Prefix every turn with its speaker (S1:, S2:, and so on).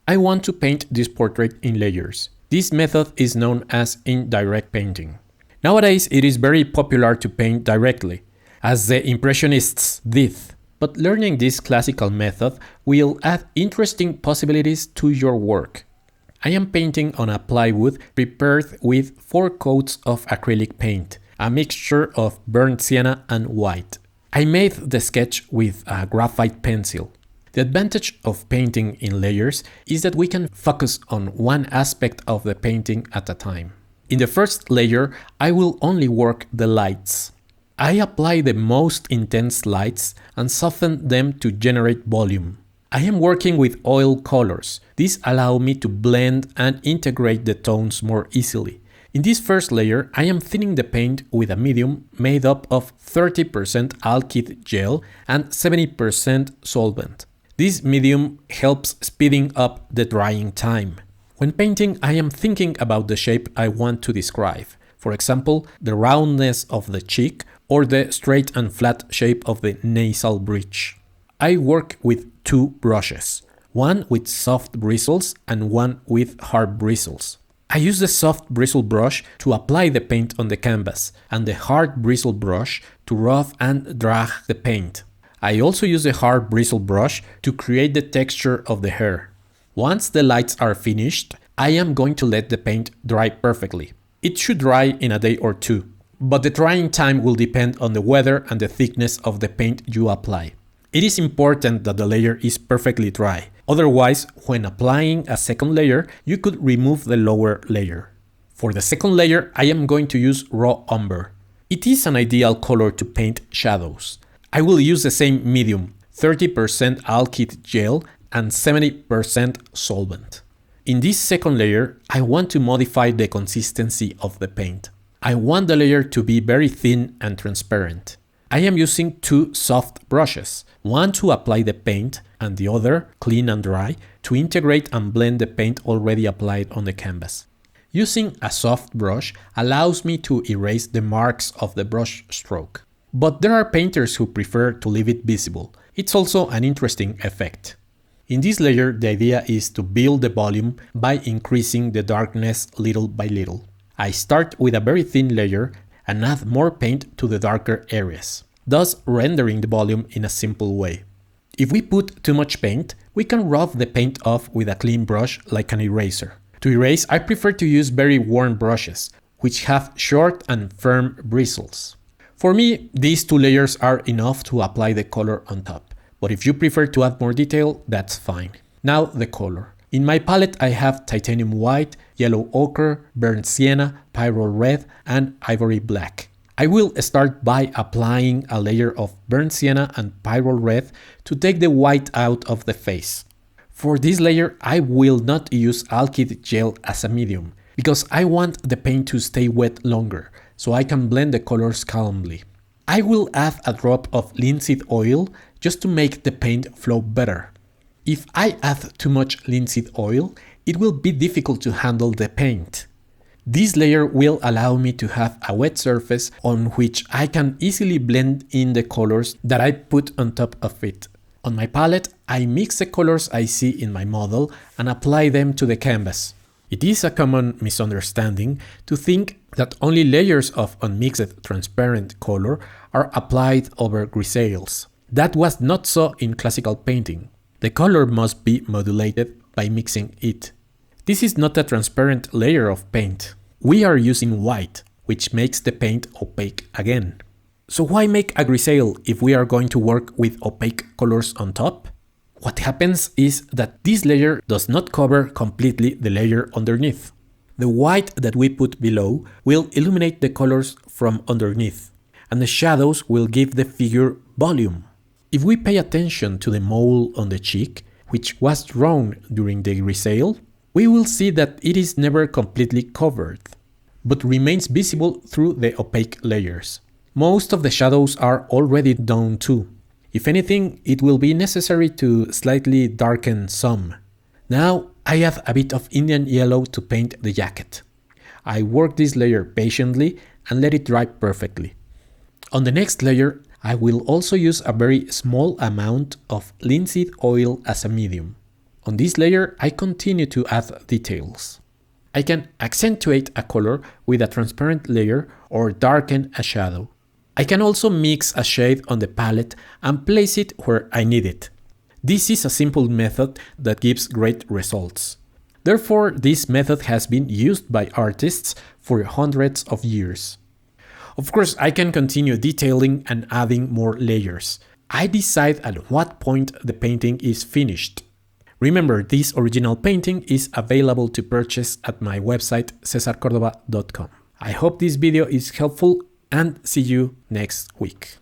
S1: I want to paint this portrait in layers. This method is known as indirect painting. Nowadays, it is very popular to paint directly, as the Impressionists did. But learning this classical method will add interesting possibilities to your work. I am painting on a plywood prepared with 4 coats of acrylic paint, a mixture of burnt sienna and white. I made the sketch with a graphite pencil. The advantage of painting in layers is that we can focus on one aspect of the painting at a time. In the first layer, I will only work the lights. I apply the most intense lights and soften them to generate volume. I am working with oil colors. These allow me to blend and integrate the tones more easily. In this first layer, I am thinning the paint with a medium made up of 30% alkyd gel and 70% solvent. This medium helps speeding up the drying time. When painting, I am thinking about the shape I want to describe. For example, the roundness of the cheek or the straight and flat shape of the nasal bridge. I work with 2 brushes, one with soft bristles and one with hard bristles. I use the soft bristle brush to apply the paint on the canvas and the hard bristle brush to rough and drag the paint. I also use the hard bristle brush to create the texture of the hair. Once the lights are finished, I am going to let the paint dry perfectly. It should dry in a day or 2, but the drying time will depend on the weather and the thickness of the paint you apply. It is important that the layer is perfectly dry. Otherwise, when applying a second layer, you could remove the lower layer. For the second layer, I am going to use raw umber. It is an ideal color to paint shadows. I will use the same medium, 30% alkyd gel and 70% solvent. In this second layer, I want to modify the consistency of the paint. I want the layer to be very thin and transparent. I am using 2 soft brushes, one to apply the paint and the other, clean and dry, to integrate and blend the paint already applied on the canvas. Using a soft brush allows me to erase the marks of the brush stroke. But there are painters who prefer to leave it visible. It's also an interesting effect. In this layer, the idea is to build the volume by increasing the darkness little by little. I start with a very thin layer and add more paint to the darker areas, thus rendering the volume in a simple way. If we put too much paint, we can rub the paint off with a clean brush like an eraser. To erase, I prefer to use very worn brushes, which have short and firm bristles. For me, these 2 layers are enough to apply the color on top, but if you prefer to add more detail, that's fine. Now the color. In my palette I have titanium white, yellow ochre, burnt sienna, pyrrole red, and ivory black. I will start by applying a layer of burnt sienna and pyrrole red to take the white out of the face. For this layer I will not use alkyd gel as a medium, because I want the paint to stay wet longer, so I can blend the colors calmly. I will add a drop of linseed oil just to make the paint flow better. If I add too much linseed oil, it will be difficult to handle the paint. This layer will allow me to have a wet surface on which I can easily blend in the colors that I put on top of it. On my palette, I mix the colors I see in my model and apply them to the canvas. It is a common misunderstanding to think that only layers of unmixed transparent color are applied over grisailles. That was not so in classical painting. The color must be modulated by mixing it. This is not a transparent layer of paint. We are using white, which makes the paint opaque again. So why make a grisaille if we are going to work with opaque colors on top? What happens is that this layer does not cover completely the layer underneath. The white that we put below will illuminate the colors from underneath, and the shadows will give the figure volume. If we pay attention to the mole on the cheek, which was drawn during the grisaille, we will see that it is never completely covered, but remains visible through the opaque layers. Most of the shadows are already done too. If anything, it will be necessary to slightly darken some. Now I add a bit of Indian yellow to paint the jacket. I work this layer patiently and let it dry perfectly. On the next layer, I will also use a very small amount of linseed oil as a medium. On this layer, I continue to add details. I can accentuate a color with a transparent layer or darken a shadow. I can also mix a shade on the palette and place it where I need it. This is a simple method that gives great results. Therefore, this method has been used by artists for hundreds of years. Of course, I can continue detailing and adding more layers. I decide at what point the painting is finished. Remember, this original painting is available to purchase at my website cesarcordova.com. I hope this video is helpful and see you next week.